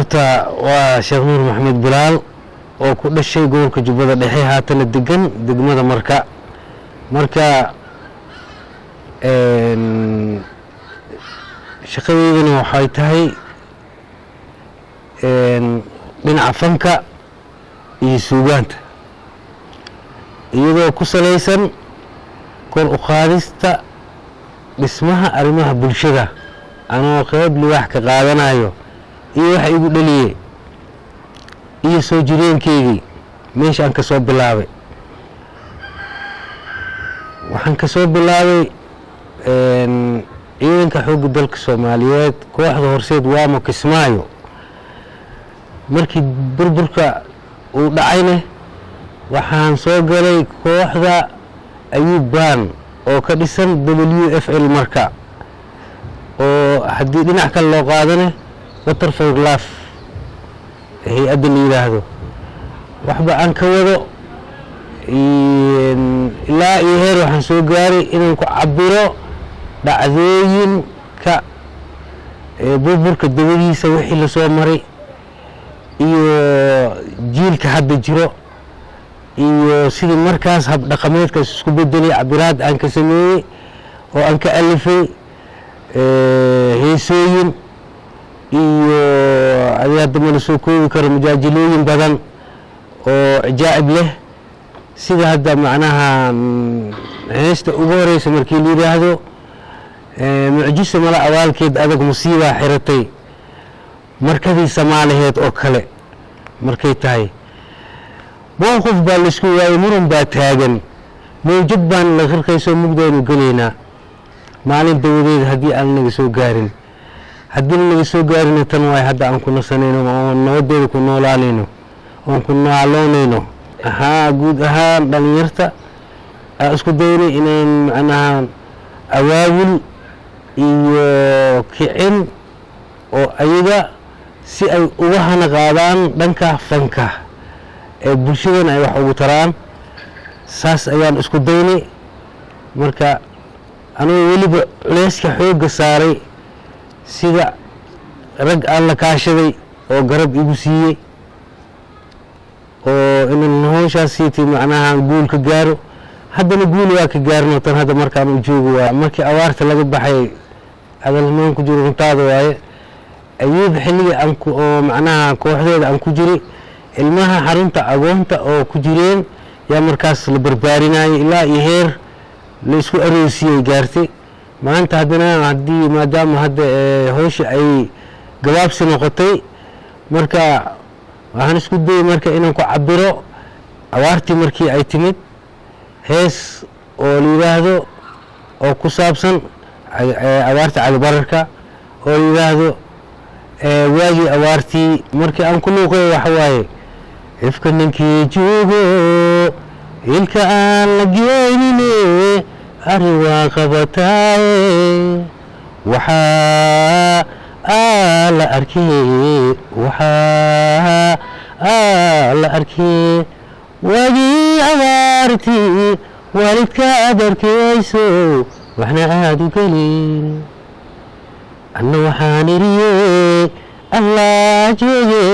horta waa Sheekh Nuur Maxamed Bilaal oo ku dhashay gobolka Jubbada Dhexe haatan degan degmada Marka shaqadeeduna waxay tahay dhinaca fanka iyo suugaanta iyadoo ku salaysan kor u qaadista dhismaha arrimaha bulshada anoo qayb liwaax ka qaadanayo iyo wax igu dhaliyay iyo soo jireenkeygii meesha aan ka soo bilaabay waxaan ka soo bilaabay ciidanka xoogga dalka Soomaaliyeed kooxda horseed waamo Kismaayo markii burburka uu dhacayna waxaan soo galay kooxda Ayuban oo ka dhisan WFL Marka oo haddii dhinac kale loo qaadana Water for Life hay'adda la yiraahdo waxba aan ka wado ilaa iyo heer waxaan soo gaaray inaan ku cabiro dhacdooyinka burburka dabadiisa wixii la soo maray iyo jiilka hadda jiro iyo sidii markaas hab dhaqameedka isku bedelay cabiraad aan ka sameeyay oo aan ka alifay heesooyin iyo ayada ma soo koobi karo mujaajilooyin badan oo ajaa'ib leh sida hadda macnaha heesta ugu horeysa markii la yiraahdo mucjiso mala awaalkeed adag musiiba xiratay markadii Soomaaliyeed oo kale markay tahay موقف بالسكو واي مرن باتاغن موجب بان لا خرقيسو مugdaynu galeena maalin dawladeed hadii aan naga soo gaarin hadii naga soo gaarin tan way hadda aan ku nasanayno oo nabadeeda ku noolaanayno oo ku noolaanayno guud ahaan dhalinyarta isku dayray inaan macnaha awaawil iyo kicin oo ayaga si ay uga hana qaadaan dhanka fanka bulshadana ay wax ugu taraan saas ayaan isku daynay marka anoo waliba leeska xooga saaray sida rag aan la kaashaday oo garab igu siiyay oo inaan hawshaasiiti macnaha guul ka gaaro haddana guul waa ka gaarno tan hadda markaan u joogo waa markii awaarta laga baxay adalmaan ku jiro runtaada waaye ayuu xilliga aan ku oo macnaha kooxdeeda aan ku jiray ilmaha xarunta agoonta oo ku jireen yaa markaas la barbaarinay ilaa iyo heer la isku aroosiyay gaartay maanta hadana hadii maadaama hadda hoosh ay gabaabsi noqotay marka waxaan isku dayay marka inaan ku cabiro awaartii markii ay timid hees oo la yiraahdo oo ku saabsan awaarta calibararka oo la yiraahdo waagi awaartii markii aan ku luuqay waxa waaye ifka ninkii joogo ilka aan la geynine ari waa qabataaye waxaa la arkay waagii abaartii waalidka aad arkayso waxna aad u gelin anna waxaan iriyey allah jooge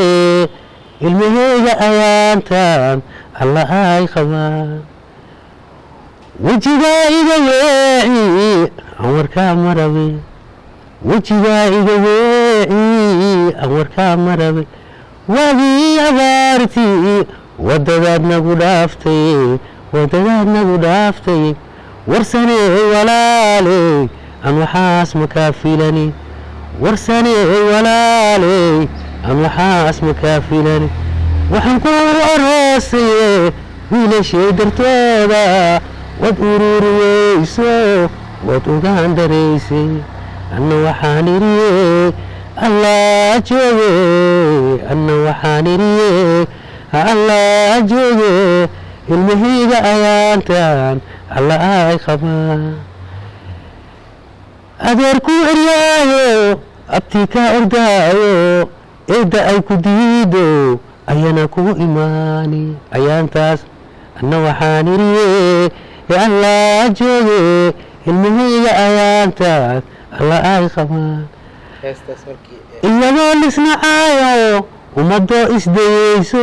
ilmaheyga ayaantan allah ay qabaan wejigaa iga weeci aan warkaa marabe wejigaa iga weeci aan warkaa marabe waagii abaartii wadadaad nagu dhaaftay warsane walaale aan waxaas makaa filani warsane walaale aan waxaas makaa filani waxaan ku aroosay wiilashay dartooda wad ururiyeyso wad ugaan daraysay anna waxaan iriyey allah jooge anna waxaan iriyey allah jooge ilmaheyga ayaantan allah ay qabaan adeer ku eryaayo abtii ka ordaayo eedda ay ku diido ayana ku imaani ayaantaas anna waxaan iriyey allah jooge ilmaheyga ayaantaas allah ay qabaan iyadoo lisnacaayo ummadoo isdayeyso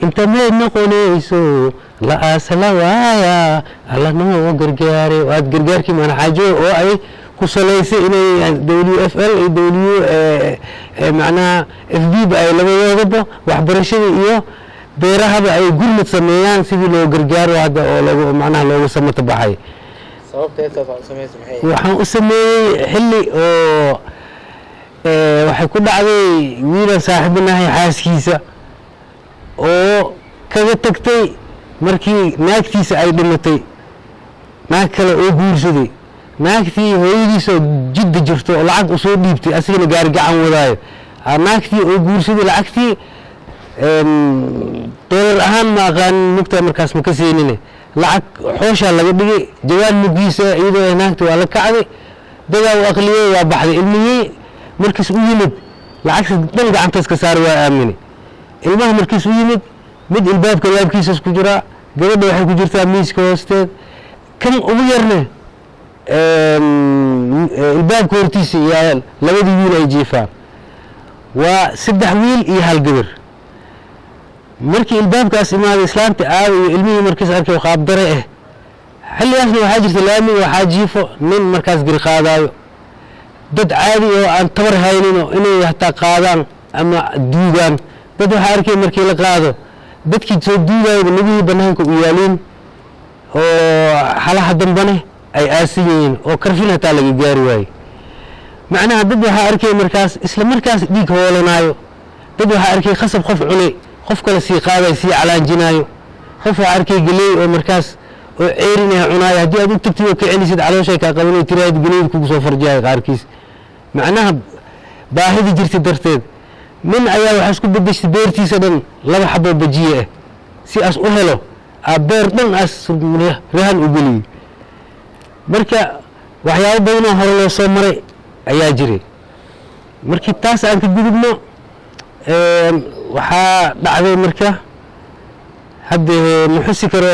inta meed noqonayso la aasala waaya alla noo gargaare waad gargaarkii manaxaajo oo ay ku salaysay inay WFL iyo macnaha FB ay labadoodaba waxbarashada iyo beerahaba ay gurmad sameeyaan sidii loo gargaaro hadda oo lagu macnaha loogu samata baxay sababteeda soo sameeyay maxay waxaan u sameeyay xilli oo waxay ku dhacday wiil saaxiibanahay xaaskiisa oo kaga tagtay markii naagtiisa ay dhimatay naag kale oo guursaday naagtii hooyadiisa jidda jirto oo lacag u soo dhiibtay asigana gaar gacan wadaayo naagtii oo guursaday lacagtii dollar ahaan ma aqaan mugta markaas ma ka siinine lacag xoosha laga dhigay jawaan mugiisa iyadoo naagtii waa la kacday dadaa u aqliyay waa baxday ilmihii markiis u yimid lacag dhan gacantaas ka saar waa aamini ilmaha markiis u yimid mid ilbaabka laabkiisa ku jira gabadha waxay ku jirtaa miiska hoosteed kan ugu yarne ilbaabka hortiisa iyo labadii wiil ay jiifaan waa 3 wiil iyo hal gabar markii ilbaabkaas imaaday islaanta aad iyo ilmihii markiis arkay qaab dare xilligaasna waxaa jirta laamiga waxaa jiifo nin markaas gari qaadaayo dad caadi oo aan tabar haynin inay hataa qaadaan ama duugaan dad waxaa arkay markii la qaado dadkii soo duugayo nabigii banaanka u yaaliin oo xalaha dambane ay aasiyeen oo karfin hataa laga gaari waayay macnaha dad waxaa arkay markaas isla markaas dhiig hoolanaayo dad waxaa arkay khasab qof cunay qof kale sii qaaday sii calaanjinaayo qof waxaa arkay galey oo markaas oo ceerinaya cunaayo haddii aad u tagtid oo ka celisid calooshay kaa qabanay tiraahid galeyda kugu soo farjaayo qaarkiis macnaha baahida jirta darteed min ayaa waxaa isku bedeshay beertiisa dhan 2 xabo bajiye si as u helo beer dhan as rahan u geliyay marka waxyaabo badan oo hore loo soo maray ayaa jiray markii taas aan ka gudubno waxaa dhacday marka hadda muxusi karo